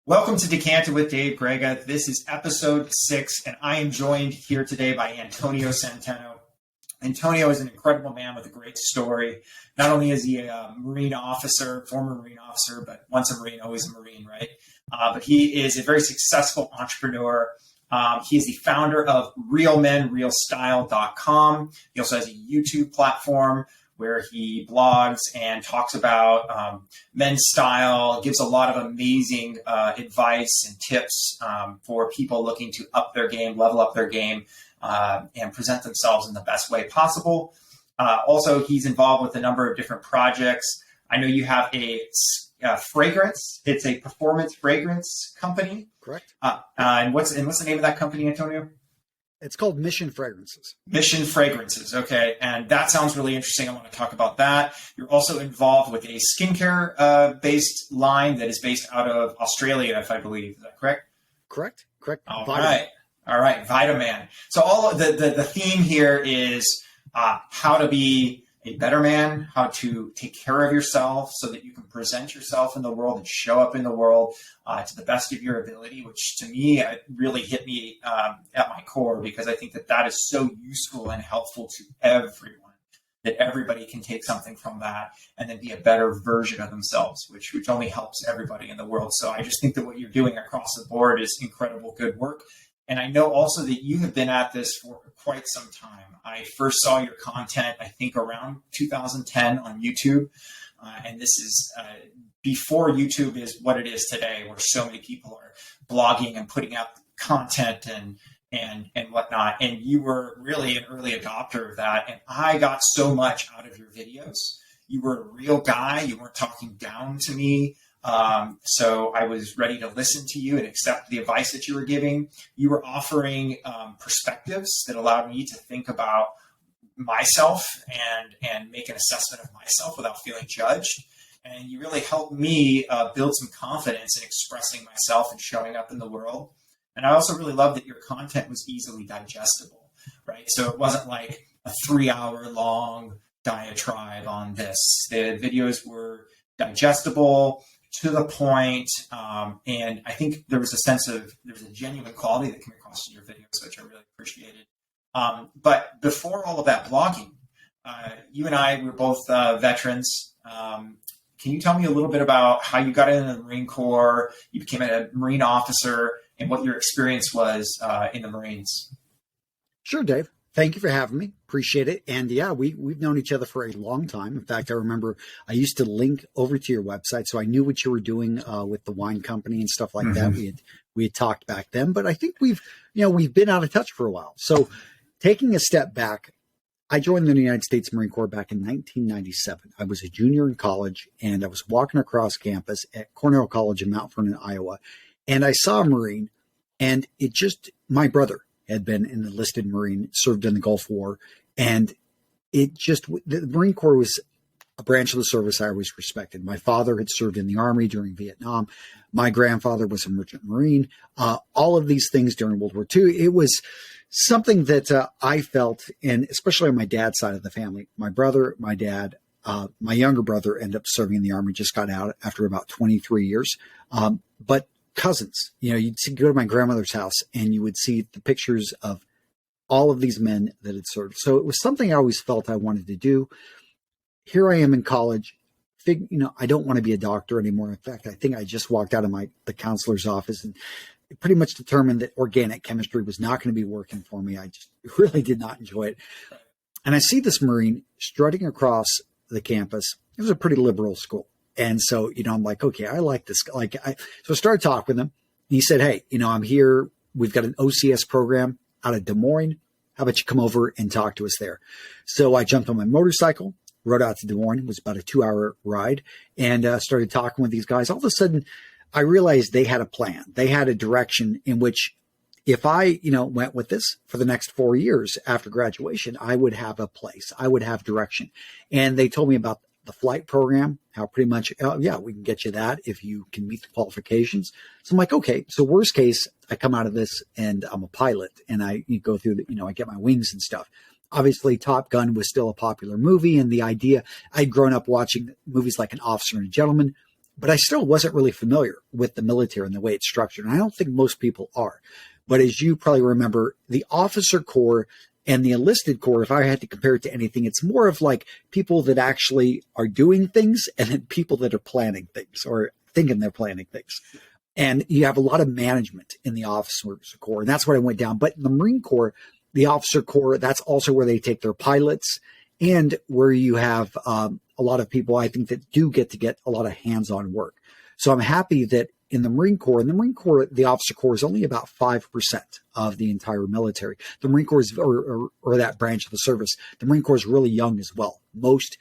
Welcome to Decanted with Dave Grega. This is Ep.6, and I am joined here today by Antonio Centeno. Antonio is an incredible man with a great story. Not only is he a Marine officer, former Marine officer, but once a Marine, always a Marine, right? But he is a very successful entrepreneur. He is the founder of realmenrealstyle.com. He also has a YouTube platform where he blogs and talks about men's style, gives a lot of amazing advice and tips for people looking to up their game, level up their game, and present themselves in the best way possible. Also, he's involved with a number of different projects. I know you have a fragrance. It's a performance fragrance company. Correct. And what's the name of that company, Antonio? It's called Mission Fragrances. Mission Fragrances. Okay. And that sounds really interesting. I want to talk about that. You're also involved with a skincare based line that is based out of Australia, if I believe. Is that correct? Correct. All right. Vitaman. So all of the theme here is how to be a better man, how to take care of yourself so that you can present yourself in the world and show up in the world to the best of your ability, which to me really hit me at my core, because I think that is so useful and helpful to everyone, that everybody can take something from that and then be a better version of themselves, which only helps everybody in the world. So I just think that what you're doing across the board is incredible good work. And I know also that you have been at this for quite some time. I first saw your content, I think, around 2010 on YouTube. And this is before YouTube is what it is today, where so many people are blogging and putting out content and whatnot. And you were really an early adopter of that. And I got so much out of your videos. You were a real guy. You weren't talking down to me. So I was ready to listen to you and accept the advice that you were giving. You were offering perspectives that allowed me to think about myself and make an assessment of myself without feeling judged. And you really helped me build some confidence in expressing myself and showing up in the world. And I also really loved that your content was easily digestible, right? So it wasn't like a 3-hour long diatribe on this. The videos were digestible, to the point, and I think there's a genuine quality that came across in your videos, which I really appreciated. But before all of that blogging, you and I were both veterans. Can you tell me a little bit about how you got into the Marine Corps, you became a Marine officer, and what your experience was in the Marines? Sure, Dave. Thank you for having me. Appreciate it. And yeah, we've known each other for a long time. In fact, I remember I used to link over to your website, so I knew what you were doing with the wine company and stuff like that. We had talked back then, but I think we've been out of touch for a while. So taking a step back, I joined the United States Marine Corps back in 1997. I was a junior in college, and I was walking across campus at Cornell College in Mount Vernon, Iowa, and I saw a Marine, and my brother had been an enlisted Marine, served in the Gulf War. And the Marine Corps was a branch of the service I always respected. My father had served in the Army during Vietnam. My grandfather was a merchant Marine. All of these things during World War II. It was something that I felt, and especially on my dad's side of the family, my brother, my dad, my younger brother ended up serving in the Army, just got out after about 23 years. But cousins, you'd go to my grandmother's house and you would see the pictures of all of these men that had served. So it was something I always felt I wanted to do. Here I am in college. I don't want to be a doctor anymore. In fact, I think I just walked out of the counselor's office and pretty much determined that organic chemistry was not going to be working for me. I just really did not enjoy it. And I see this Marine strutting across the campus. It was a pretty liberal school. And so, I'm like, okay, I like this. So I started talking with him. And he said, hey, I'm here. We've got an OCS program out of Des Moines. How about you come over and talk to us there? So I jumped on my motorcycle, rode out to Des Moines. It was about a 2-hour ride, and started talking with these guys. All of a sudden, I realized they had a plan. They had a direction in which if I, went with this for the next 4 years after graduation, I would have a place. I would have direction. And they told me about the flight program, how pretty much, we can get you that if you can meet the qualifications. So I'm like, okay, so worst case, I come out of this and I'm a pilot and I go through I get my wings and stuff. Obviously, Top Gun was still a popular movie, and the idea, I'd grown up watching movies like An Officer and a Gentleman, but I still wasn't really familiar with the military and the way it's structured. And I don't think most people are. But as you probably remember, the officer corps and the enlisted corps, if I had to compare it to anything, it's more of like people that actually are doing things and then people that are planning things or thinking they're planning things. And you have a lot of management in the officer corps, and that's what I went down. But in the Marine Corps, the officer corps, that's also where they take their pilots and where you have a lot of people, I think, that do get to get a lot of hands-on work. So I'm happy that in the Marine Corps, the officer corps is only about 5% of the entire military. The Marine Corps is, or that branch of the service, the Marine Corps is really young as well. Most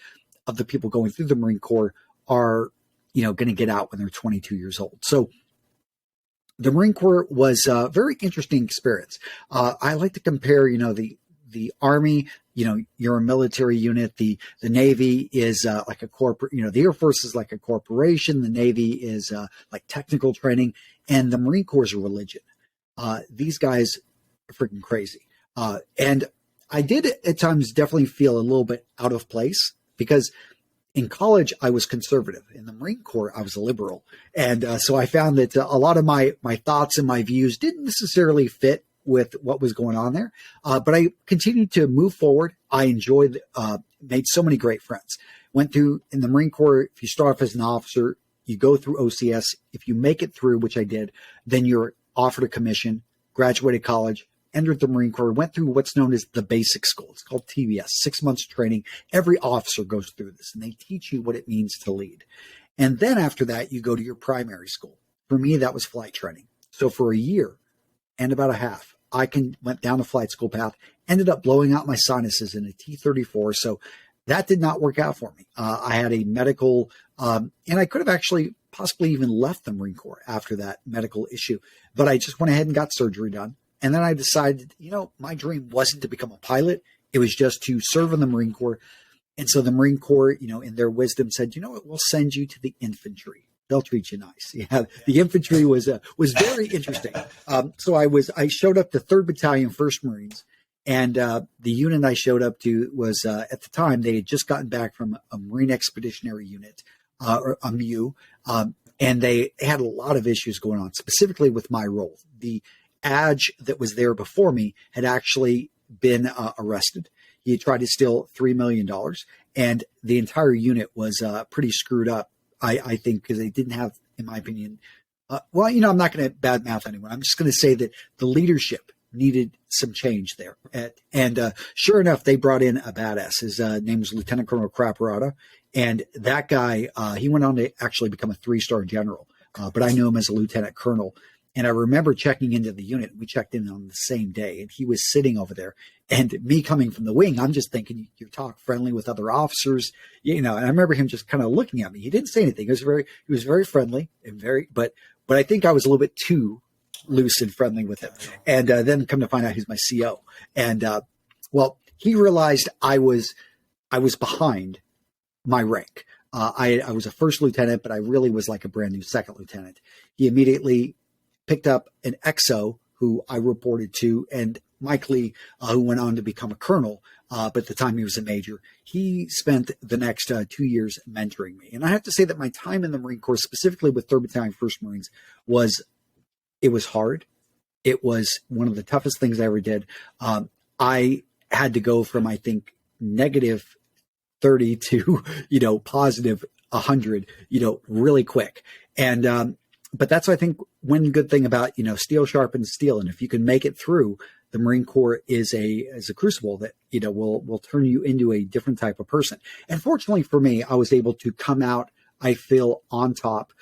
of the people going through the Marine Corps are, going to get out when they're 22 years old. So the Marine Corps was a very interesting experience. I like to compare, the Army, you're a military unit. The Navy is like a corporate, the Air Force is like a corporation. The Navy is like technical training, and the Marine Corps is a religion. These guys are freaking crazy. And I did at times definitely feel a little bit out of place because in college, I was conservative. In the Marine Corps, I was a liberal. And so I found that a lot of my thoughts and my views didn't necessarily fit with what was going on there. But I continued to move forward. I enjoyed, made so many great friends. Went through in the Marine Corps, if you start off as an officer, you go through OCS. If you make it through, which I did, then you're offered a commission, graduated college, entered the Marine Corps, went through what's known as the basic school. It's called TBS, 6 months training. Every officer goes through this, and they teach you what it means to lead. And then after that, you go to your primary school. For me, that was flight training. So for a year and about a half, I went down the flight school path, ended up blowing out my sinuses in a T-34. So that did not work out for me. I had a medical, and I could have actually possibly even left the Marine Corps after that medical issue, but I just went ahead and got surgery done. And then I decided, my dream wasn't to become a pilot. It was just to serve in the Marine Corps. And so the Marine Corps, in their wisdom said, we'll send you to the infantry. They'll treat you nice. Yeah, the infantry was very interesting. So I showed up to 3rd Battalion, 1st Marines, and the unit I showed up to was at the time they had just gotten back from a Marine Expeditionary Unit, or a MU, and they had a lot of issues going on, specifically with my role. The ADGE that was there before me had actually been arrested. He had tried to steal $3 million, and the entire unit was pretty screwed up. I think because they didn't have, in my opinion, I'm not going to badmouth anyone. I'm just going to say that the leadership needed some change there. And sure enough, they brought in a badass. His name was Lieutenant Colonel Craparata. And that guy, he went on to actually become a 3-star general. But I knew him as a lieutenant colonel. And I remember checking into the unit. We checked in on the same day, and he was sitting over there. And me coming from the wing, I'm just thinking, you talk friendly with other officers, And I remember him just kind of looking at me. He didn't say anything. He was very friendly and but I think I was a little bit too loose and friendly with him. And then come to find out he's my CO. And he realized I was behind my rank. I was a 1st lieutenant, but I really was like a brand new 2nd lieutenant. He immediately picked up an XO who I reported to, and Mike Lee, who went on to become a colonel, but at the time he was a major. He spent the next 2 years mentoring me. And I have to say that my time in the Marine Corps, specifically with 3rd Battalion, 1st Marines, was hard. It was one of the toughest things I ever did. I had to go from, I think, negative 30 to, positive 100, really quick. And, but that's, I think, one good thing about, steel sharpens steel. And if you can make it through, the Marine Corps is a crucible that, will turn you into a different type of person. And fortunately for me, I was able to come out, I feel, on top.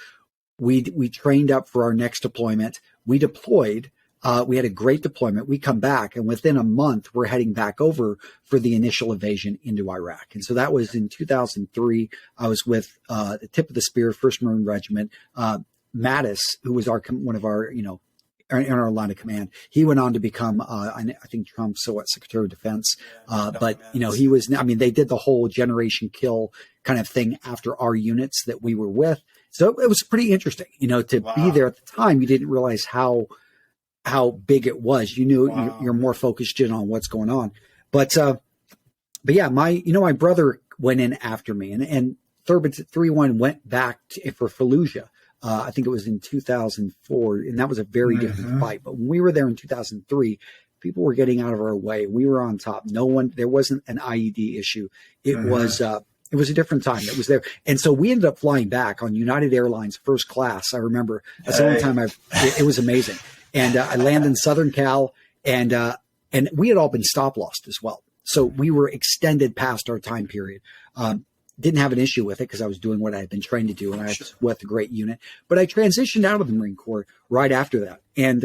We trained up for our next deployment. We deployed. We had a great deployment. We come back, and within a month, we're heading back over for the initial invasion into Iraq. And so that was in 2003. I was with the tip of the spear, 1st Marine Regiment. Mattis, who was one of our, in our line of command, he went on to become, I think Trump's Secretary of Defense. But, he was, they did the whole generation kill kind of thing after our units that we were with. So it was pretty interesting, to be there at the time. You didn't realize how big it was. You knew you're more focused in on what's going on. But yeah, my brother went in after me, and 31 went back for Fallujah. I think it was in 2004, and that was a very different fight. But when we were there in 2003, people were getting out of our way. We were on top. There wasn't an IED issue. It was a different time. It was there. And so we ended up flying back on United Airlines first class. I remember that's the only time it was amazing. And I landed in Southern Cal, and we had all been stop lossed as well. So we were extended past our time period. Didn't have an issue with it because I was doing what I had been trained to do, and I was with a great unit. But I transitioned out of the Marine Corps right after that. And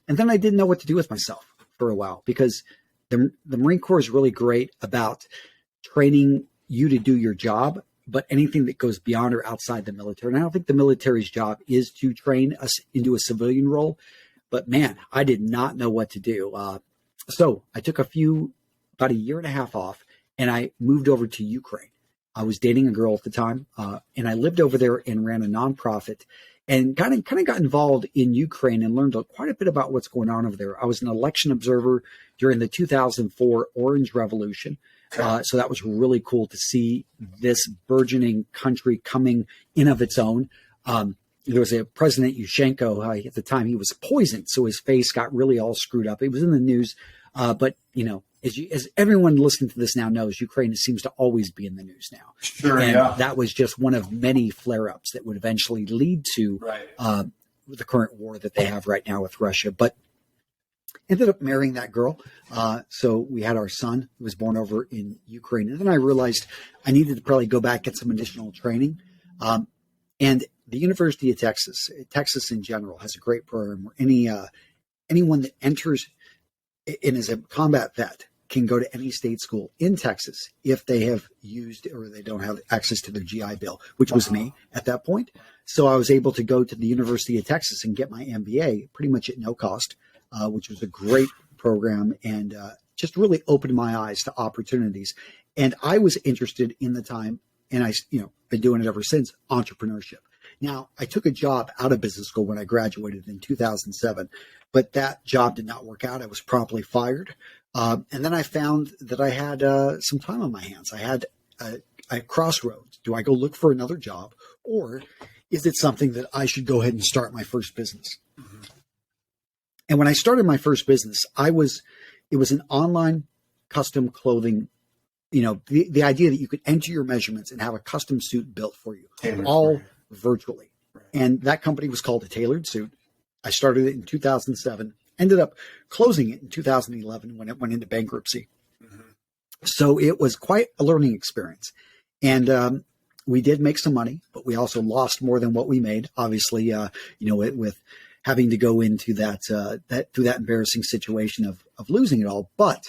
then I didn't know what to do with myself for a while, because the Marine Corps is really great about training you to do your job, but anything that goes beyond or outside the military. And I don't think the military's job is to train us into a civilian role. But man, I did not know what to do. So I took about a year and a half off, and I moved over to Ukraine. I was dating a girl at the time, and I lived over there and ran a nonprofit, and kind of got involved in Ukraine and learned quite a bit about what's going on over there. I was an election observer during the 2004 Orange Revolution. So that was really cool to see this burgeoning country coming in of its own. There was a President Yushchenko, at the time he was poisoned, so his face got really all screwed up. It was in the news, but as everyone listening to this now knows, Ukraine seems to always be in the news now. Sure, and yeah. that was just one of many flare-ups that would eventually lead to the current war that they have right now with Russia. But ended up marrying that girl. So we had our son, who was born over in Ukraine. And then I realized I needed to probably go back, get some additional training. And the University of Texas in general, has a great program where anyone that enters and is a combat vet can go to any state school in Texas if they have used or they don't have access to their GI Bill, which was me at that point. So I was able to go to the University of Texas and get my MBA pretty much at no cost, which was a great program, and just really opened my eyes to opportunities. And I was interested in the time, and I been doing it ever since, entrepreneurship. Now, I took a job out of business school when I graduated in 2007, but that job did not work out. I was promptly fired. And then I found that I had some time on my hands. I had a crossroads. Do I go look for another job, or is it something that I should go ahead and start my first business? Mm-hmm. And when I started my first business, it was an online custom clothing. The idea that you could enter your measurements and have a custom suit built for you, all virtually. Right. And that company was called A Tailored Suit. I started it in 2007, ended up closing it in 2011 when it went into bankruptcy. Mm-hmm. So it was quite a learning experience. And we did make some money, but we also lost more than what we made, obviously, with having to go into that through that embarrassing situation of losing it all. But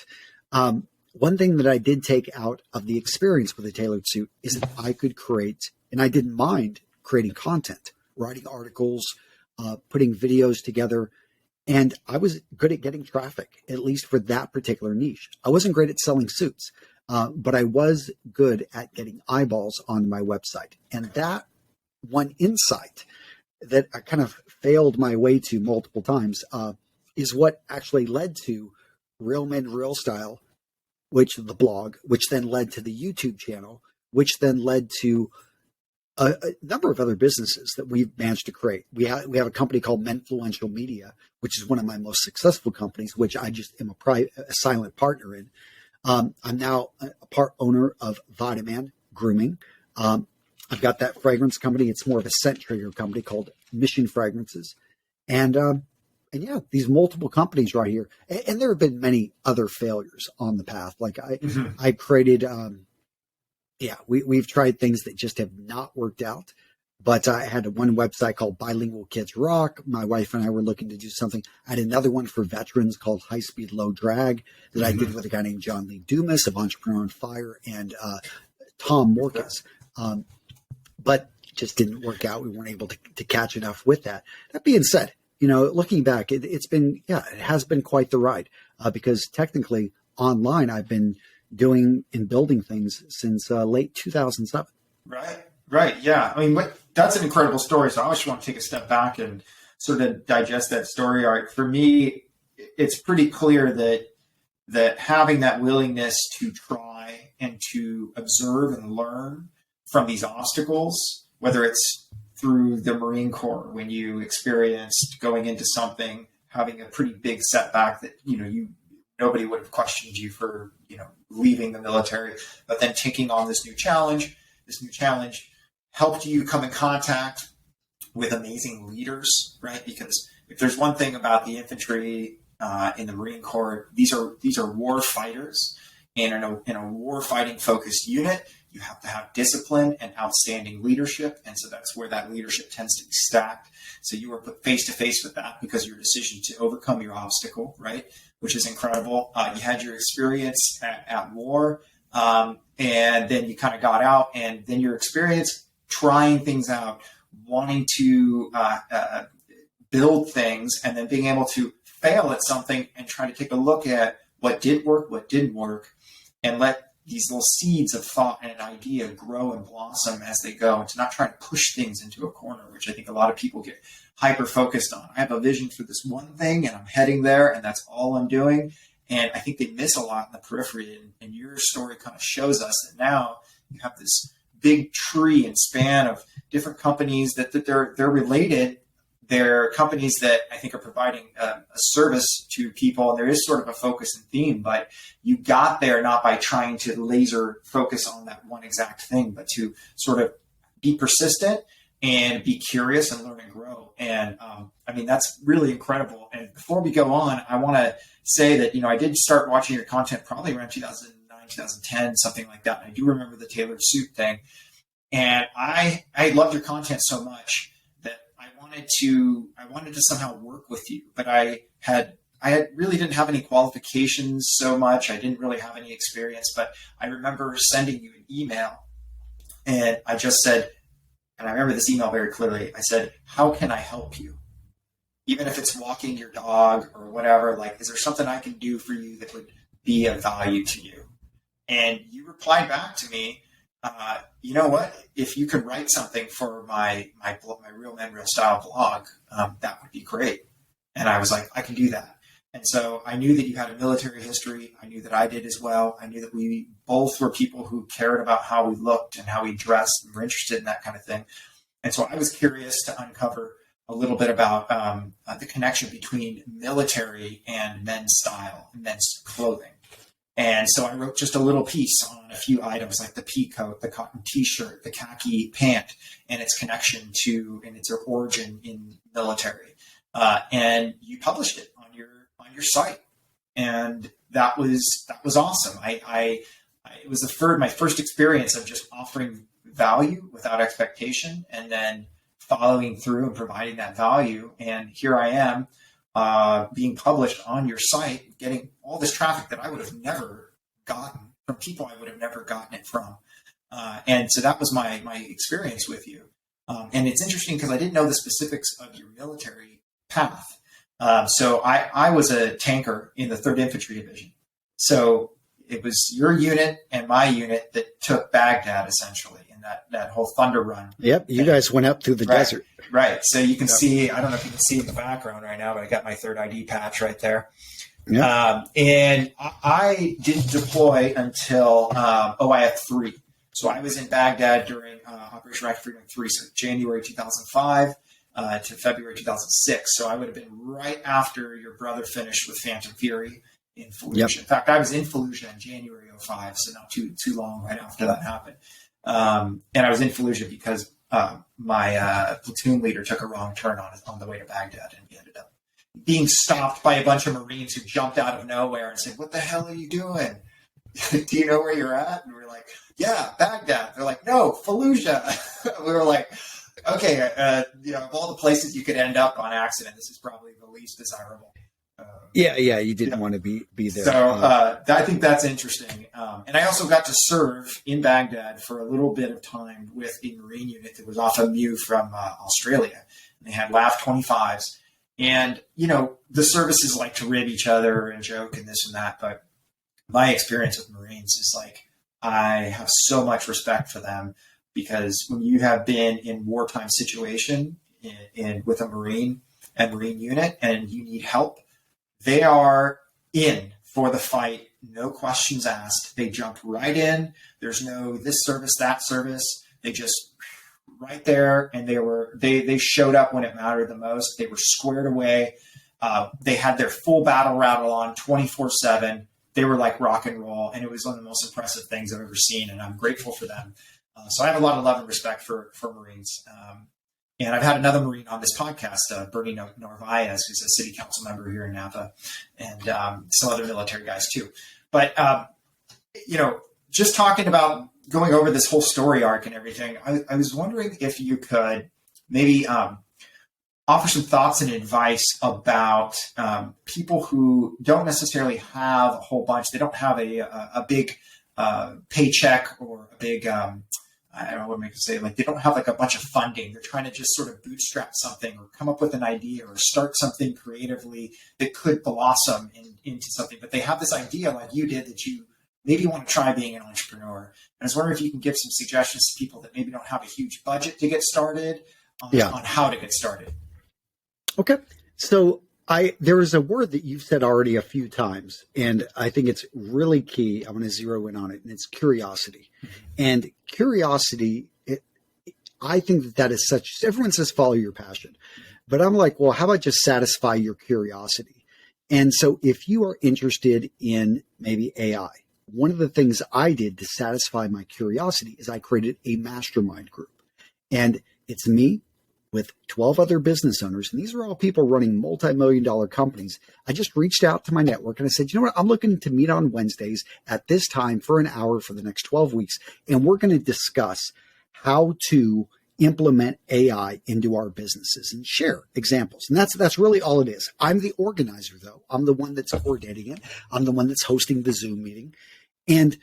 one thing that I did take out of the experience with A Tailored Suit is that I could create, and I didn't mind creating content, writing articles, putting videos together. And I was good at getting traffic, at least for that particular niche. I wasn't great at selling suits, but I was good at getting eyeballs on my website. And that one insight that I kind of failed my way to multiple times is what actually led to Real Men Real Style, the blog, which then led to the YouTube channel, which then led to a number of other businesses that we've managed to create. We have a company called Menfluential Media, which is one of my most successful companies, which I just am a silent partner in. I'm now a part owner of Vitaman Grooming. I've got that fragrance company. It's more of a scent trigger company called Mission Fragrances. And yeah, these multiple companies right here. And there have been many other failures on the path. Like I created, we've tried things that just have not worked out. But I had one website called Bilingual Kids Rock. My wife and I were looking to do something. I had another one for veterans called High Speed Low Drag that I did with a guy named John Lee Dumas of Entrepreneur on Fire and Tom Morkins. But it just didn't work out. We weren't able to catch enough with that. That being said, looking back, it has been quite the ride because technically online I've been doing and building things since late 2007. Right. Yeah. I mean, that's an incredible story. So I just want to take a step back and sort of digest that story. All right. For me, it's pretty clear that having that willingness to try and to observe and learn from these obstacles, whether it's through the Marine Corps when you experienced going into something, having a pretty big setback that, nobody would have questioned you for, leaving the military, but then taking on this new challenge helped you come in contact with amazing leaders, right? Because if there's one thing about the infantry in the Marine Corps, these are war fighters, and in a war fighting focused unit, you have to have discipline and outstanding leadership, and so that's where that leadership tends to be stacked. So you were put face to face with that because of your decision to overcome your obstacle, right? Which is incredible. You had your experience at war, and then you kind of got out, and then your experience trying things out, wanting to build things, and then being able to fail at something and try to take a look at what did work, what didn't work, and let these little seeds of thought and an idea grow and blossom as they go, and to not try to push things into a corner, which I think a lot of people get hyper focused on. I have a vision for this one thing and I'm heading there and that's all I'm doing. And I think they miss a lot in the periphery. And your story kind of shows us that now you have this big tree and span of different companies that they're related. They're companies that I think are providing a service to people, and there is sort of a focus and theme, but you got there not by trying to laser focus on that one exact thing, but to sort of be persistent and be curious and learn and grow. And that's really incredible. And before we go on, I want to say that, I did start watching your content probably around 2009, 2010, something like that. And I do remember the tailored suit thing. And I loved your content so much that I wanted to somehow work with you, but I really didn't have any qualifications so much. I didn't really have any experience, but I remember sending you an email, and I just said, and I remember this email very clearly. I said, how can I help you? Even if it's walking your dog or whatever, is there something I can do for you that would be of value to you? And you replied back to me, you know what? If you could write something for my Real Men Real Style blog, that would be great. And I was like, I can do that. And so I knew that you had a military history. I knew that I did as well. I knew that we both were people who cared about how we looked and how we dressed and were interested in that kind of thing. And so I was curious to uncover a little bit about the connection between military and men's style and men's clothing. And so I wrote just a little piece on a few items like the pea coat, the cotton t-shirt, the khaki pant, and its connection to and its origin in military. And you published it on your site, and that was awesome. It was my first experience of just offering value without expectation, and then following through and providing that value. And here I am, being published on your site, getting all this traffic that I would have never gotten from people I would have never gotten it from. And so that was my experience with you. And it's interesting because I didn't know the specifics of your military path. So I was a tanker in the 3rd Infantry Division. So it was your unit and my unit that took Baghdad, essentially, in that whole Thunder Run. Yep, you guys went up through the desert. Right. So you can see, I don't know if you can see in the background right now, but I got my 3rd ID patch right there. Yep. And I didn't deploy until OIF 3. So I was in Baghdad during Operation Iraqi Freedom 3, so January 2005 to February 2006. So I would have been right after your brother finished with Phantom Fury in Fallujah. Yep. In fact, I was in Fallujah in January 2005, so not too long right after that happened. And I was in Fallujah because my platoon leader took a wrong turn on the way to Baghdad, and we ended up being stopped by a bunch of Marines who jumped out of nowhere and said, "What the hell are you doing? Do you know where you're at?" And we were like, "Yeah, Baghdad." They're like, "No, Fallujah." We were like, "Okay, of all the places you could end up on accident, this is probably the least desirable." Yeah, you didn't want to be there. So I think that's interesting. And I also got to serve in Baghdad for a little bit of time with a Marine unit that was off a MEU from Australia. And they had LAF 25s. And, the services like to rib each other and joke and this and that. But my experience with Marines is I have so much respect for them, because when you have been in wartime situation with a Marine and Marine unit and you need help, they are in for the fight, no questions asked. They jump right in. There's no this service, that service. They just right there, and they showed up when it mattered the most. They were squared away. They had their full battle rattle on 24/7. They were like rock and roll, and it was one of the most impressive things I've ever seen, and I'm grateful for them. So I have a lot of love and respect for Marines. And I've had another Marine on this podcast, Bernie Narvaez, who's a city council member here in Napa, and some other military guys too. But, just talking about going over this whole story arc and everything, I was wondering if you could maybe offer some thoughts and advice about people who don't necessarily have a whole bunch. They don't have a big paycheck or a big I don't know what I can say. Like, they don't have like a bunch of funding. They're trying to just sort of bootstrap something or come up with an idea or start something creatively that could blossom into something. But they have this idea like you did that you maybe want to try being an entrepreneur. And I was wondering if you can give some suggestions to people that maybe don't have a huge budget to get started on how to get started. Okay. So there is a word that you've said already a few times, and I think it's really key. I'm going to zero in on it, and it's curiosity. Mm-hmm. And curiosity, I think that is such, everyone says follow your passion, but I'm like, well, how about just satisfy your curiosity? And so if you are interested in maybe AI, one of the things I did to satisfy my curiosity is I created a mastermind group, and it's me with 12 other business owners. And these are all people running multi-million-dollar companies. I just reached out to my network and I said, you know what? I'm looking to meet on Wednesdays at this time for an hour for the next 12 weeks. And we're going to discuss how to implement AI into our businesses and share examples. And that's really all it is. I'm the organizer, though. I'm the one that's coordinating it. I'm the one that's hosting the Zoom meeting. And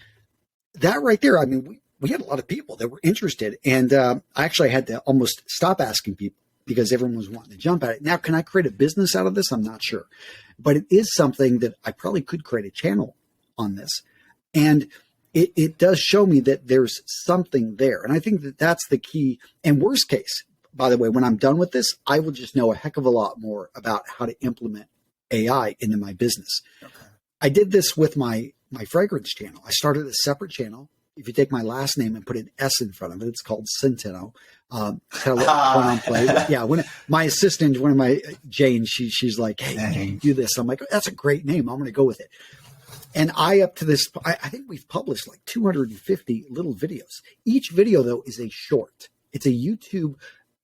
that right there, I mean, we had a lot of people that were interested. And I actually had to almost stop asking people because everyone was wanting to jump at it. Now, can I create a business out of this? I'm not sure. But it is something that I probably could create a channel on this. And it does show me that there's something there. And I think that that's the key. And worst case, by the way, when I'm done with this, I will just know a heck of a lot more about how to implement AI into my business. Okay. I did this with my fragrance channel. I started a separate channel. If you take my last name and put an S in front of it, it's called Centeno. Kind of fun on play. But yeah, when my assistant, one of my Jane, she's like, "Hey, can you do this?" I'm like, "That's a great name. I'm going to go with it." And up to this, I think we've published like 250 little videos. Each video though is a short. It's a YouTube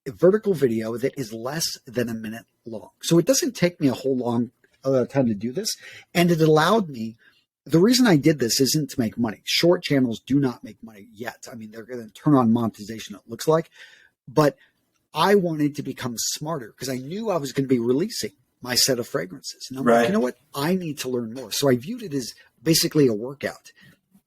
vertical video that is less than a minute long. So it doesn't take me a whole long time to do this, and it allowed me. The reason I did this isn't to make money. Short channels do not make money yet. I mean, they're going to turn on monetization, it looks like. But I wanted to become smarter because I knew I was going to be releasing my set of fragrances. And I'm like, you know what? I need to learn more. So I viewed it as basically a workout.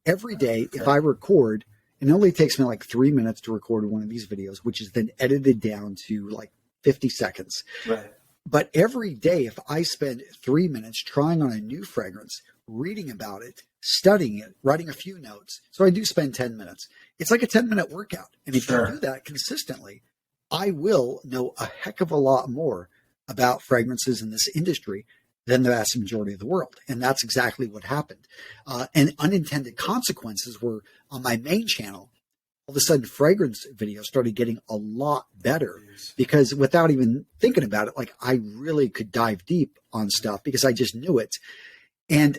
Every day, if I record, and it only takes me like 3 minutes to record one of these videos, which is then edited down to like 50 seconds. Right. But every day, if I spend 3 minutes trying on a new fragrance, reading about it, studying it, writing a few notes. So I do spend 10 minutes. It's like a 10-minute workout. And if you do that consistently, I will know a heck of a lot more about fragrances in this industry than the vast majority of the world. And that's exactly what happened. And unintended consequences were on my main channel. All of a sudden, fragrance videos started getting a lot better because without even thinking about it, like I really could dive deep on stuff because I just knew it. And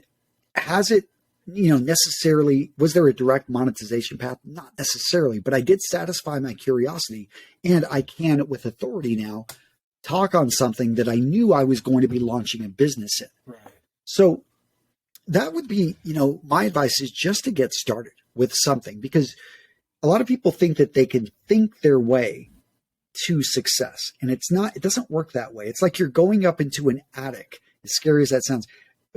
has it, necessarily, was there a direct monetization path? Not necessarily, but I did satisfy my curiosity, and I can, with authority now, talk on something that I knew I was going to be launching a business in. Right. So that would be, my advice is just to get started with something, because a lot of people think that they can think their way to success, and it doesn't work that way. It's like you're going up into an attic, as scary as that sounds,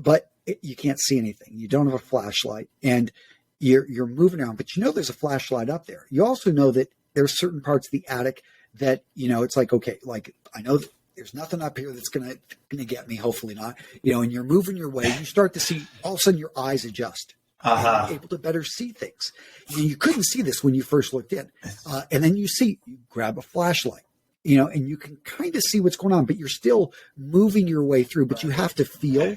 but you can't see anything. You don't have a flashlight, and you're moving around, but there's a flashlight up there. You also know that there's certain parts of the attic that, it's like, okay, like I know that there's nothing up here that's gonna get me, hopefully not, and you're moving your way. You start to see, all of a sudden your eyes adjust. You're able to better see things. You couldn't see this when you first looked in. And then you grab a flashlight, and you can kind of see what's going on, but you're still moving your way through, but you have to feel.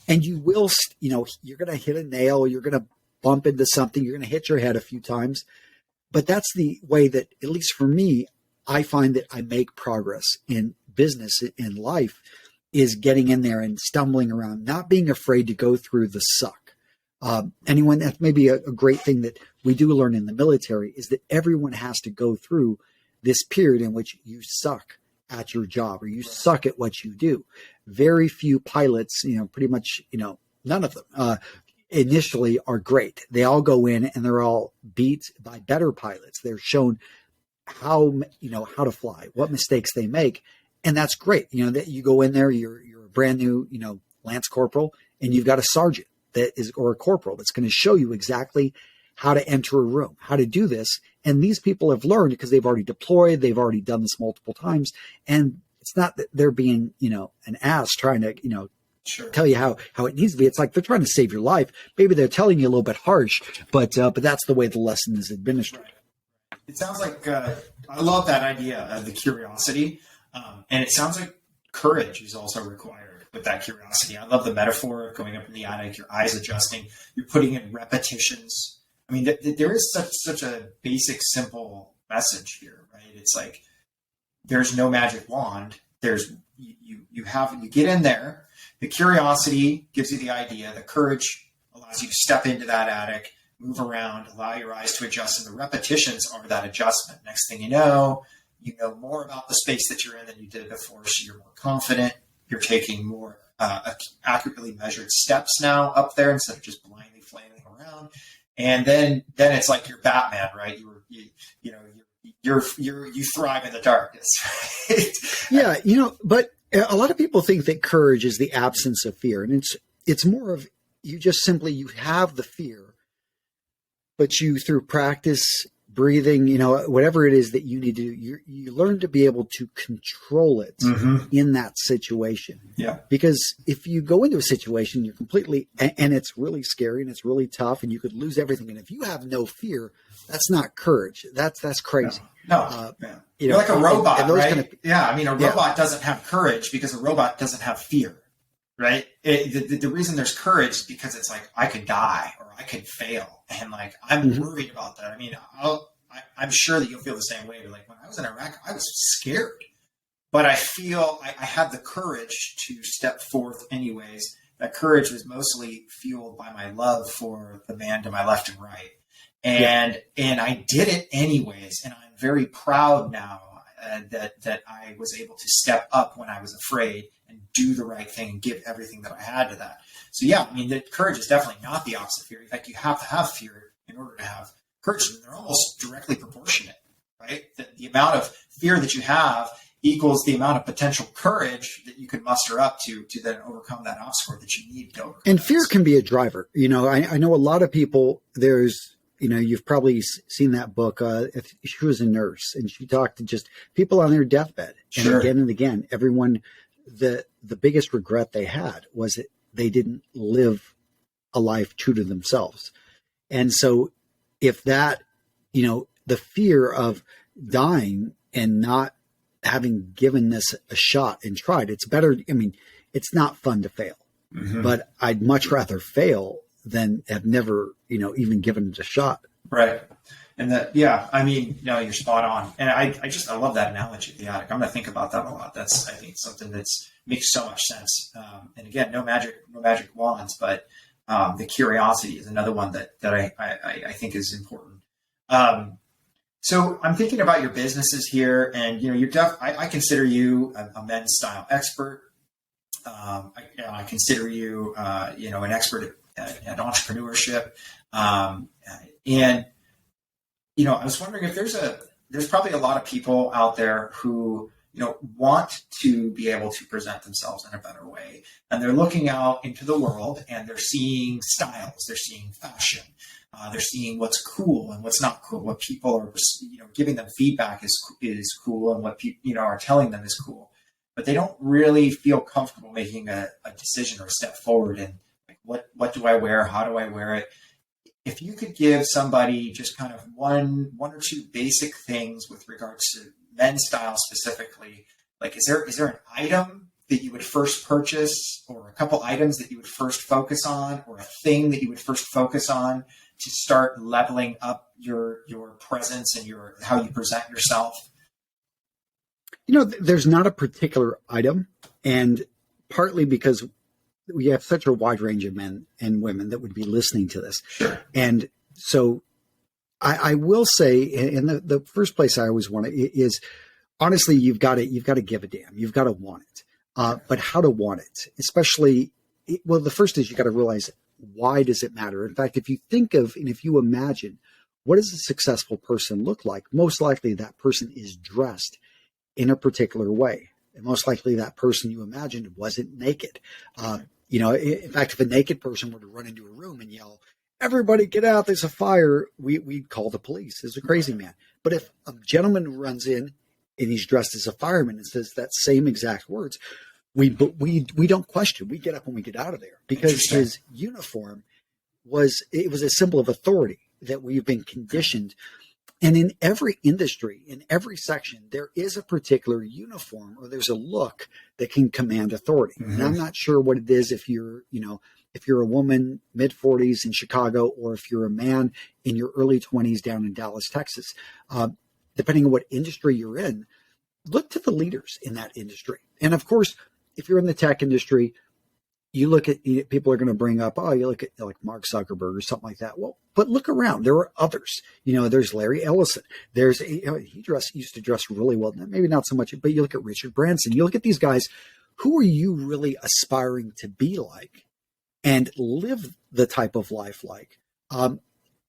And you will, you're going to hit a nail, you're going to bump into something, you're going to hit your head a few times. but that's the way that, at least for me, I find that I make progress in business, in life, is getting in there and stumbling around, not being afraid to go through the suck. Anyone, that's maybe a great thing that we do learn in the military, is that everyone has to go through this period in which you suck at your job or you suck at what you do. Very few pilots, pretty much, none of them initially are great. They all go in and they're all beat by better pilots. They're shown how to fly, what mistakes they make. And that's great. That you go in there, you're a brand new, Lance Corporal, and you've got a sergeant or a corporal that's going to show you exactly how to enter a room, how to do this. And these people have learned because they've already deployed, they've already done this multiple times. And it's not that they're being, an ass trying to, Sure. tell you how it needs to be. It's like they're trying to save your life. Maybe they're telling you a little bit harsh, but that's the way the lesson is administered. Right. It sounds like, I love that idea of the curiosity. And it sounds like courage is also required with that curiosity. I love the metaphor of going up in the attic, your eyes adjusting, you're putting in repetitions. I mean, there is such a basic, simple message here, right? It's like, there's no magic wand. You get in there. The curiosity gives you the idea. The courage allows you to step into that attic, move around, allow your eyes to adjust, and the repetitions are that adjustment. Next thing you know more about the space that you're in than you did before, so you're more confident. You're taking more accurately measured steps now up there instead of just blindly flailing around. And then it's like you're Batman, right? You thrive in the darkness, right? Yeah, but a lot of people think that courage is the absence of fear, and it's more of you have the fear, but you, through practice, breathing, whatever it is that you need to do, you learn to be able to control it in that situation. Yeah. Because if you go into a situation, you're completely, and it's really scary and it's really tough and you could lose everything. And if you have no fear, that's not courage. That's crazy. No. You're like a robot, and right? A robot doesn't have courage because a robot doesn't have fear, right? The reason there's courage is because it's like, I could die or I could fail. And like, I'm worried about that. I mean, I'm sure that you'll feel the same way. But like when I was in Iraq, I was scared, but I feel I had the courage to step forth anyways. That courage was mostly fueled by my love for the man to my left and right. And I did it anyways. And I'm very proud now that I was able to step up when I was afraid and do the right thing and give everything that I had to that. So yeah, I mean, the courage is definitely not the opposite of fear. In fact, you have to have fear in order to have courage. And they're almost directly proportionate, right? The amount of fear that you have equals the amount of potential courage that you can muster up to then overcome that obstacle that you need to overcome. And fear can be a driver. I know a lot of people, you've probably seen that book. She was a nurse and she talked to just people on their deathbed. Sure. And again, everyone, the biggest regret they had was that they didn't live a life true to themselves. And so if that, the fear of dying and not having given this a shot and tried, it's better. I mean, it's not fun to fail, but I'd much rather fail than have never, even given it a shot. Right. And you're spot on. And I love that analogy of the attic. I'm going to think about that a lot. I think something makes so much sense. And again, no magic wands, but the curiosity is another one that I think is important. So I'm thinking about your businesses here, and I consider you a men's style expert. I consider you an expert at entrepreneurship. I was wondering if there's probably a lot of people out there who, want to be able to present themselves in a better way. And they're looking out into the world and they're seeing styles, they're seeing fashion, they're seeing what's cool and what's not cool, what people are, giving them feedback is cool and what people, are telling them is cool. But they don't really feel comfortable making a decision or a step forward. And like, what do I wear? How do I wear it? If you could give somebody just kind of one or two basic things with regards to men's style specifically, like is there an item that you would first purchase or a couple items that you would first focus on or a thing that you would first focus on to start leveling up your presence and how you present yourself? There's not a particular item, and partly because we have such a wide range of men and women that would be listening to this. Sure. And so I will say, in the first place I always want to is, honestly, you've got to give a damn. You've got to want it. But how to want it, especially, well, the first is you got to realize, why does it matter? In fact, if you think of, and if you imagine, what does a successful person look like? Most likely that person is dressed in a particular way. And most likely that person you imagined wasn't naked. In fact, if a naked person were to run into a room and yell, "Everybody get out, there's a fire," we'd call the police. It's a crazy man. But if a gentleman runs in and he's dressed as a fireman and says that same exact words, we don't question. We get up and we get out of there, because his uniform was a symbol of authority that we've been conditioned. And in every industry, in every section, there is a particular uniform, or there's a look that can command authority. Mm-hmm. And I'm not sure what it is if you're a woman mid-40s in Chicago, or if you're a man in your early 20s down in Dallas, Texas. Depending on what industry you're in, look to the leaders in that industry. And of course, if you're in the tech industry, you look at, people are going to bring up, you look at like Mark Zuckerberg or something like that. Well, but look around. There are others. There's Larry Ellison. He used to dress really well. Maybe not so much, but you look at Richard Branson. You look at these guys. Who are you really aspiring to be like and live the type of life like?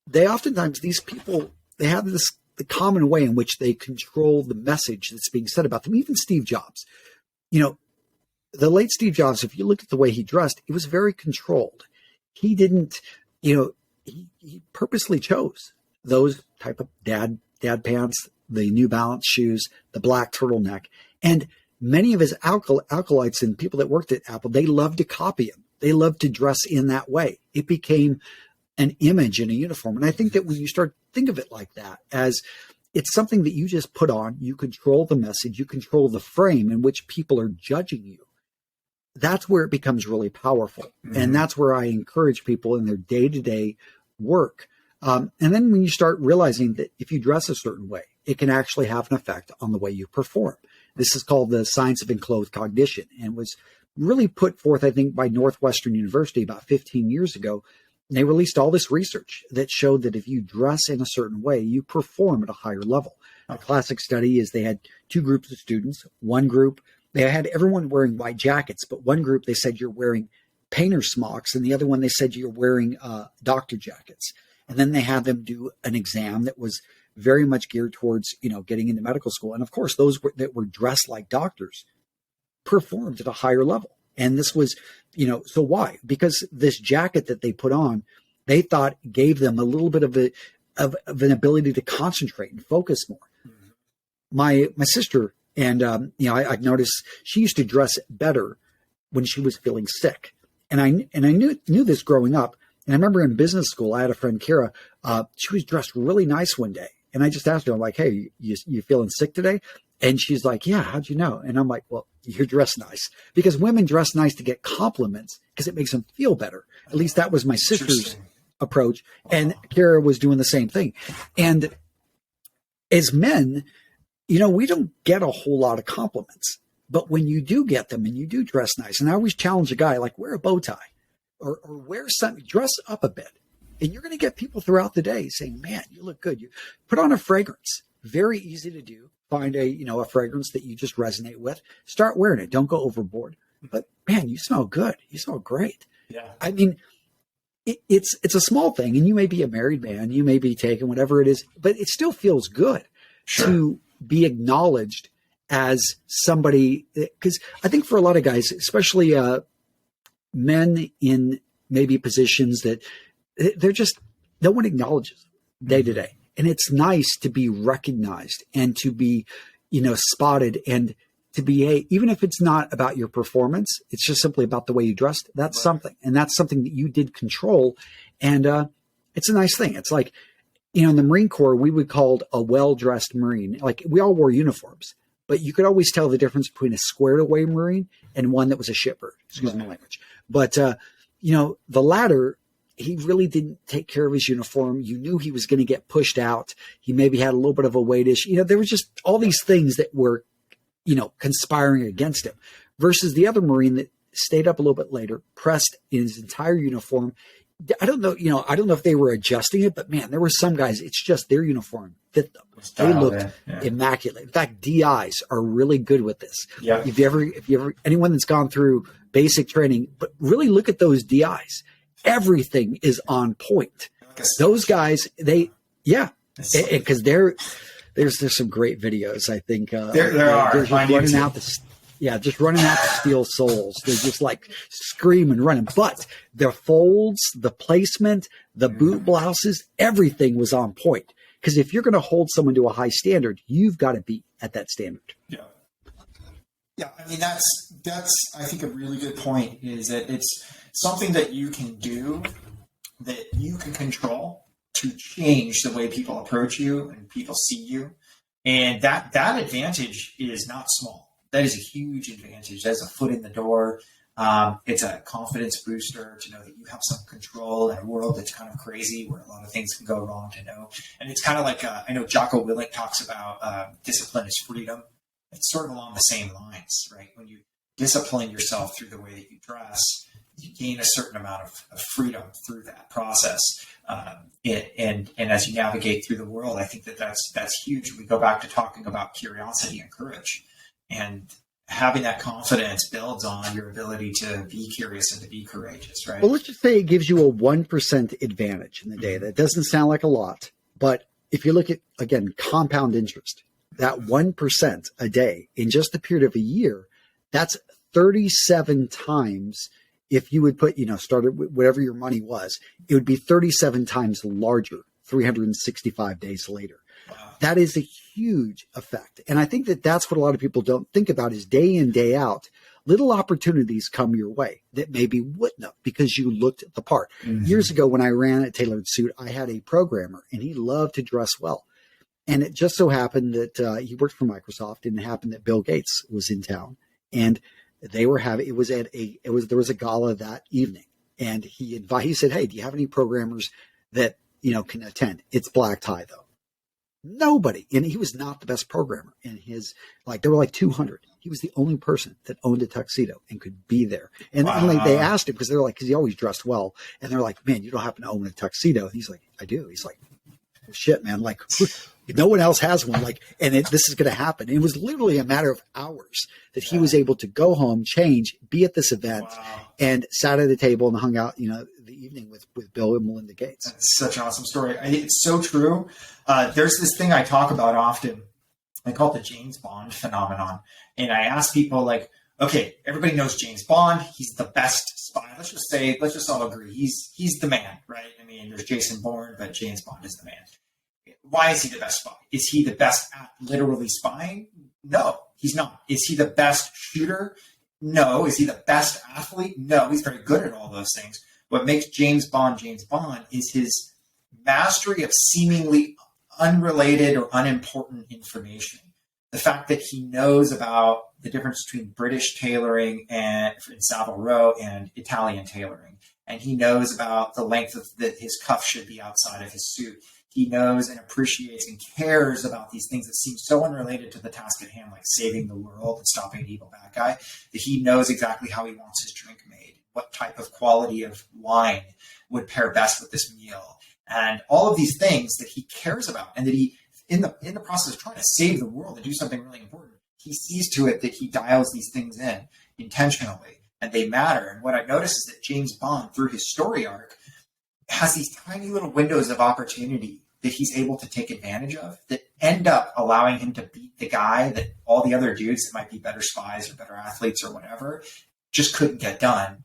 They oftentimes, these people, they have the common way in which they control the message that's being said about them. Even Steve Jobs, the late Steve Jobs, if you look at the way he dressed, it was very controlled. He didn't, he purposely chose those type of dad pants, the New Balance shoes, the black turtleneck. And many of his acolytes and people that worked at Apple, they loved to copy him. They loved to dress in that way. It became an image in a uniform. And I think that when you start think of it like that, as it's something that you just put on, you control the message, you control the frame in which people are judging you. That's where it becomes really powerful. Mm-hmm. And that's where I encourage people in their day-to-day work. And then when you start realizing that if you dress a certain way, it can actually have an effect on the way you perform. This is called the science of enclosed cognition, and was really put forth, I think, by Northwestern University about 15 years ago. And they released all this research that showed that if you dress in a certain way, you perform at a higher level. A classic study is they had two groups of students. One group, they had everyone wearing white jackets, but one group, they said you're wearing painter smocks, and the other one, they said you're wearing doctor jackets. And then they had them do an exam that was very much geared towards, getting into medical school. And of course, those that were dressed like doctors performed at a higher level. And this was, so why? Because this jacket that they put on, they thought gave them a little bit of an ability to concentrate and focus more. Mm-hmm. My sister, and I've noticed she used to dress better when she was feeling sick, and I knew this growing up. And I remember in business school, I had a friend, Kara. She was dressed really nice one day, and I just asked her, I'm like, "Hey, you feeling sick today?" And she's like, "Yeah, how'd you know?" And I'm like, "Well, you're dressed nice," because women dress nice to get compliments because it makes them feel better. At least that was my sister's approach. And Kara was doing the same thing. And as men, we don't get a whole lot of compliments, but when you do get them and you do dress nice, and I always challenge a guy, like, wear a bow tie or wear something, dress up a bit. And you're going to get people throughout the day saying, "Man, you look good." You put on a fragrance. Very easy to do. Find a fragrance that you just resonate with. Start wearing it. Don't go overboard. But man, you smell good. You smell great. Yeah. I mean, it's a small thing, and you may be a married man, you may be taken, whatever it is, but it still feels good to be acknowledged as somebody. Because I think for a lot of guys, especially men in maybe positions that they're just, no one acknowledges day to day. And it's nice to be recognized and to be, spotted, and to be, even if it's not about your performance, it's just simply about the way you dressed. That's something. And that's something that you did control. And it's a nice thing. It's like, in the Marine Corps, we would call a well-dressed Marine. Like, we all wore uniforms, but you could always tell the difference between a squared away Marine and one that was a shitbird. Excuse my language. But, the latter, he really didn't take care of his uniform. You knew he was going to get pushed out. He maybe had a little bit of a weight issue. You know, there was just all these things that were, you know, conspiring against him versus the other Marine that stayed up a little bit later, pressed in his entire uniform. I don't know, you know, I don't know if they were adjusting it, but man, there were some guys, it's just their uniform fit them. They looked immaculate. In fact, DIs are really good with this. Yeah. If you ever, anyone that's gone through basic training, but really look at those DIs. Everything is on point. Those guys, because there's some great videos. I think there are. They're just running out the steel soles. They're just like screaming, running. But their folds, the placement, the boot blouses, everything was on point. Because if you're going to hold someone to a high standard, you've got to be at that standard. Yeah. Yeah, I mean, that's I think a really good point, is that it's something that you can do, that you can control to change the way people approach you and people see you. And that advantage is not small. That is a huge advantage. That's a foot in the door. It's a confidence booster to know that you have some control in a world that's kind of crazy, where a lot of things can go wrong, to know. And it's kind of like, I know Jocko Willink talks about discipline is freedom. It's sort of along the same lines, right? When you discipline yourself through the way that you dress, you gain a certain amount of freedom through that process. And as you navigate through the world, I think that's huge. We go back to talking about curiosity and courage, and having that confidence builds on your ability to be curious and to be courageous, right? Well, let's just say it gives you a 1% advantage in the day. That doesn't sound like a lot, but if you look at, again, compound interest, that 1% a day in just the period of a year, that's 37 times. If you would put, started with whatever your money was, it would be 37 times larger 365 days later. Wow. That is a huge effect. And I think that that's what a lot of people don't think about, is day in, day out, little opportunities come your way that maybe wouldn't have, because you looked the part. Mm-hmm. Years ago, when I ran a tailored suit, I had a programmer, and he loved to dress well. And it just so happened that he worked for Microsoft, and it happened that Bill Gates was in town, and they were having, there was a gala that evening, and he said, "Hey, do you have any programmers that, can attend? It's black tie though." Nobody. And he was not the best programmer, and there were like 200. He was the only person that owned a tuxedo and could be there. And they asked him, because they're like, because he always dressed well. And they're like, "Man, you don't happen to own a tuxedo?" And he's like, "I do." He's like, "Well, shit, man. Like, no one else has one. Like, and this is going to happen." And it was literally a matter of hours that he was able to go home, change, be at this event, and sat at a table and hung out, the evening with Bill and Melinda Gates. That's such an awesome story. It's so true. There's this thing I talk about often. I call it the James Bond phenomenon. And I ask people, like, okay, everybody knows James Bond. He's the best spy. Let's just all agree. He's the man, right? I mean, there's Jason Bourne, but James Bond is the man. Why is he the best spy? Is he the best at literally spying? No, he's not. Is he the best shooter? No. Is he the best athlete? No, he's very good at all those things. What makes James Bond is his mastery of seemingly unrelated or unimportant information. The fact that he knows about the difference between British tailoring and in Savile Row and Italian tailoring. And he knows about the length that his cuff should be outside of his suit. He knows and appreciates and cares about these things that seem so unrelated to the task at hand, like saving the world and stopping an evil bad guy, that he knows exactly how he wants his drink made, what type of quality of wine would pair best with this meal, and all of these things that he cares about, and that he, in the process of trying to save the world and do something really important, he sees to it that he dials these things in intentionally, and they matter. And what I noticed is that James Bond, through his story arc, has these tiny little windows of opportunity that he's able to take advantage of that end up allowing him to beat the guy that all the other dudes that might be better spies or better athletes or whatever just couldn't get done.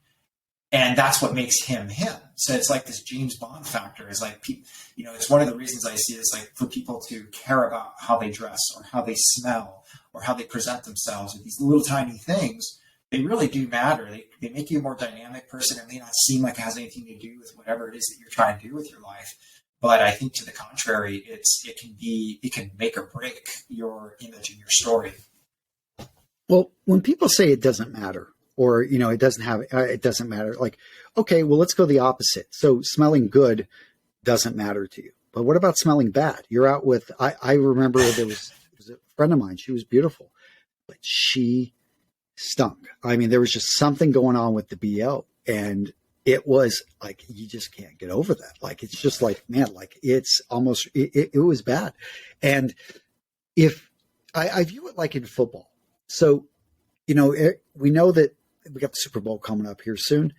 And that's what makes him him. So it's like this James Bond factor is like, it's one of the reasons I see this, like, for people to care about how they dress or how they smell or how they present themselves, or these little tiny things. They really do matter. They make you a more dynamic person. It may not seem like it has anything to do with whatever it is that you're trying to do with your life. But I think, to the contrary, it can make or break your image and your story. Well, when people say it doesn't matter, or, it doesn't matter. Like, okay, well, let's go the opposite. So smelling good doesn't matter to you. But what about smelling bad? You're out with, I remember there was a friend of mine. She was beautiful, but she stunk. I mean, there was just something going on with the BO, and it was like, you just can't get over that. Like, it's just like, man, like it's almost, it was bad. And if I view it like in football. So, we know that we got the Super Bowl coming up here soon.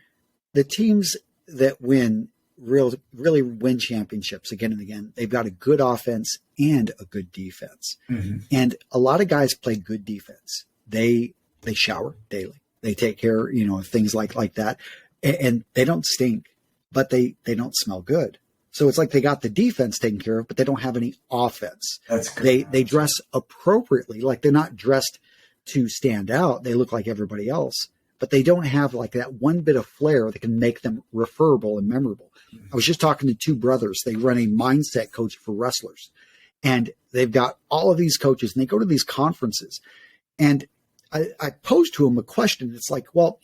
The teams that really win championships again and again, they've got a good offense and a good defense. Mm-hmm. And a lot of guys play good defense. They shower daily. They take care, of things like that. And they don't stink, but they don't smell good. So it's like they got the defense taken care of, but they don't have any offense. That's good. They dress appropriately. Like, they're not dressed to stand out. They look like everybody else, but they don't have like that one bit of flair that can make them referable and memorable. Mm-hmm. I was just talking to two brothers. They run a mindset coach for wrestlers, and they've got all of these coaches, and they go to these conferences. And I posed to them a question. It's like, well,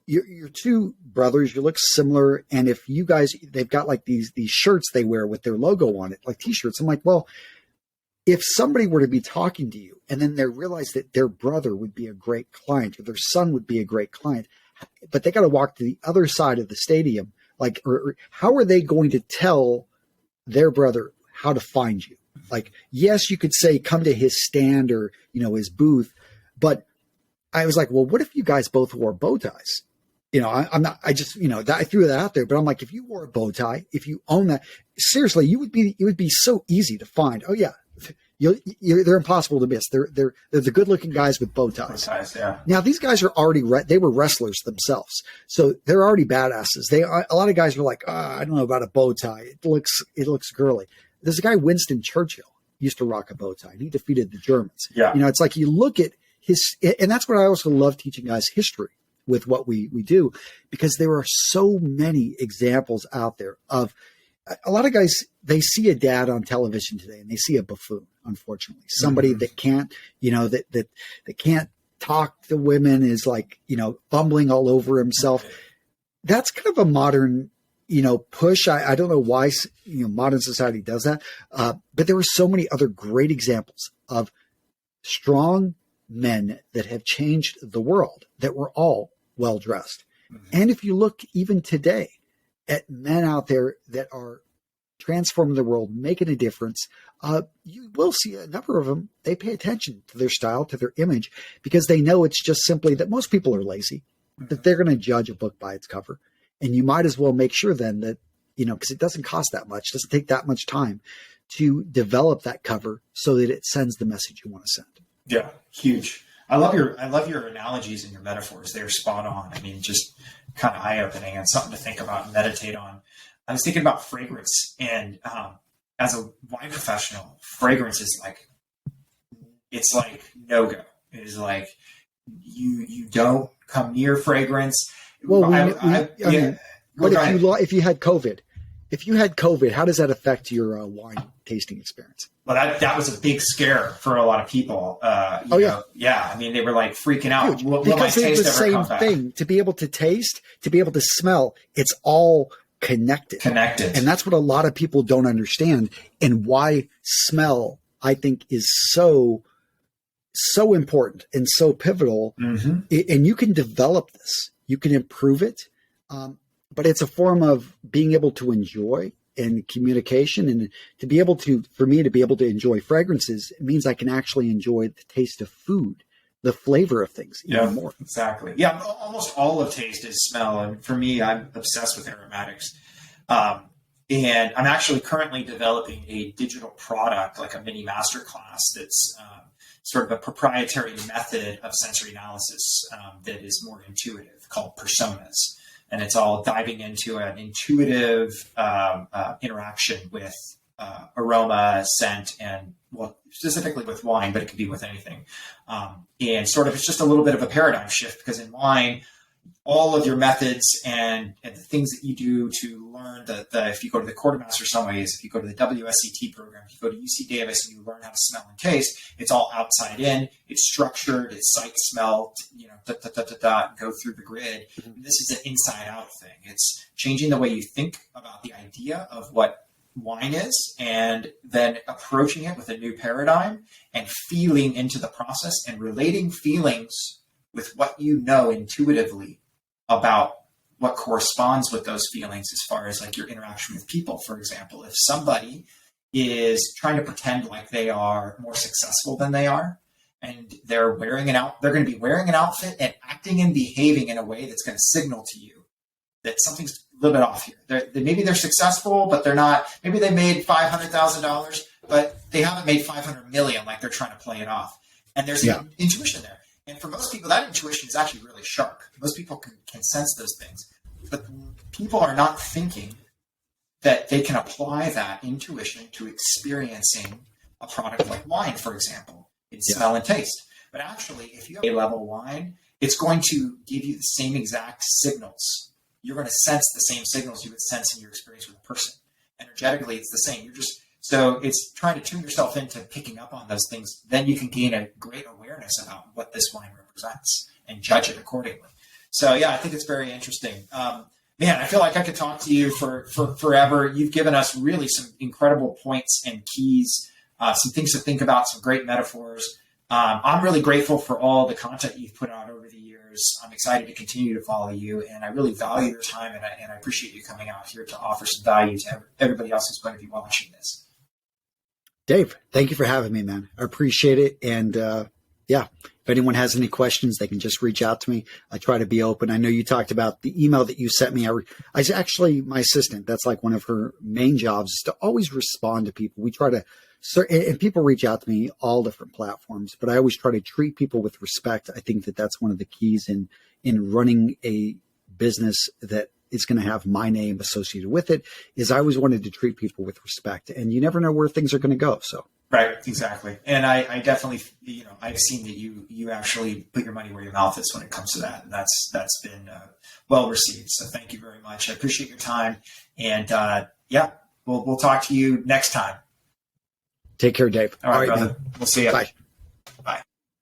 you're two brothers, you look similar. And if you guys, they've got like these shirts they wear with their logo on it, like t-shirts. I'm like, well, if somebody were to be talking to you and then they realize that their brother would be a great client, or their son would be a great client, but they got to walk to the other side of the stadium, like, or how are they going to tell their brother how to find you? Like, yes, you could say, come to his stand or, his booth. But I was like, well, what if you guys both wore bow ties? I threw that out there, but I'm like, if you wore a bow tie, if you own that, seriously, it would be so easy to find. Oh yeah. They're impossible to miss. They're the good looking guys with bow ties. Yeah. Now these guys are already, they were wrestlers themselves. So they're already badasses. A lot of guys are like, I don't know about a bow tie. It looks girly. There's a guy, Winston Churchill, used to rock a bow tie, and he defeated the Germans. Yeah. It's like you look at and that's what I also love teaching guys history with what we do, because there are so many examples out there of a lot of guys. They see a dad on television today and they see a buffoon, unfortunately, somebody mm-hmm. that can't, that can't talk to women, is like, fumbling all over himself. That's kind of a modern, push. I don't know why, modern society does that. But there were so many other great examples of strong men that have changed the world that were all well-dressed. Mm-hmm. And if you look even today at men out there that are transforming the world, making a difference, you will see a number of them. They pay attention to their style, to their image, because they know it's just simply that most people are lazy, mm-hmm. that they're going to judge a book by its cover. And you might as well make sure then that, because it doesn't cost that much, doesn't take that much time to develop that cover so that it sends the message you want to send. Yeah, huge. I love your analogies and your metaphors. They're spot on. I mean, just kind of eye-opening and something to think about and meditate on. I was thinking about fragrance, and as a wine professional, fragrance is like, it's like no-go. It is like you don't come near fragrance. Well, if you had COVID, how does that affect your wine tasting experience? Well, that was a big scare for a lot of people. Yeah. I mean, they were like freaking out. Because it's the same thing. To be able to taste, to be able to smell, it's all connected. And that's what a lot of people don't understand, and why smell, I think, is so important and so pivotal. Mm-hmm. And you can develop this. You can improve it. But it's a form of being able to enjoy and communication, and to be able to, for me to be able to enjoy fragrances, it means I can actually enjoy the taste of food, the flavor of things even more. Exactly. Yeah. Almost all of taste is smell. And for me, I'm obsessed with aromatics. And I'm actually currently developing a digital product, like a mini masterclass that's sort of a proprietary method of sensory analysis that is more intuitive, called personas. And it's all diving into an intuitive interaction with aroma, scent, and specifically with wine, but it could be with anything. And sort of, it's just a little bit of a paradigm shift, because in wine, all of your methods and the things that you do to learn if you go to the quartermaster some ways, if you go to the WSET program, if you go to UC Davis and you learn how to smell and taste, it's all outside in, it's structured, it's sight, smell, go through the grid. And this is an inside out thing. It's changing the way you think about the idea of what wine is, and then approaching it with a new paradigm and feeling into the process and relating feelings with what you know intuitively about what corresponds with those feelings as far as like your interaction with people. For example, if somebody is trying to pretend like they are more successful than they are, and they're going to be wearing an outfit and acting and behaving in a way that's going to signal to you that something's a little bit off here. Maybe they're successful, but they're not. Maybe they made $500,000, but they haven't made 500 million like they're trying to play it off. And there's an intuition there. And for most people, that intuition is actually really sharp. Most people can sense those things. But people are not thinking that they can apply that intuition to experiencing a product like wine, for example, in smell and taste. But actually, if you have A-level wine, it's going to give you the same exact signals. You're going to sense the same signals you would sense in your experience with a person. Energetically, it's the same. So it's trying to tune yourself into picking up on those things. Then you can gain a great awareness about what this wine represents and judge it accordingly. So yeah, I think it's very interesting. Man, I feel like I could talk to you for forever. You've given us really some incredible points and keys, some things to think about, some great metaphors. I'm really grateful for all the content you've put out over the years. I'm excited to continue to follow you, and I really value your time, and I appreciate you coming out here to offer some value to everybody else who's going to be watching this. Dave, thank you for having me, man. I appreciate it. And if anyone has any questions, they can just reach out to me. I try to be open. I know you talked about the email that you sent me. I was actually my assistant. That's like one of her main jobs is to always respond to people. We try to, and people reach out to me all different platforms, but I always try to treat people with respect. I think that that's one of the keys in running a business that is going to have my name associated with it. Is I always wanted to treat people with respect, and you never know where things are going to go. So. Right, exactly. And I definitely, I've seen that you actually put your money where your mouth is when it comes to that. And that's been well received. So thank you very much. I appreciate your time. And we'll talk to you next time. Take care, Dave. All right, brother. Man. We'll see you. Bye.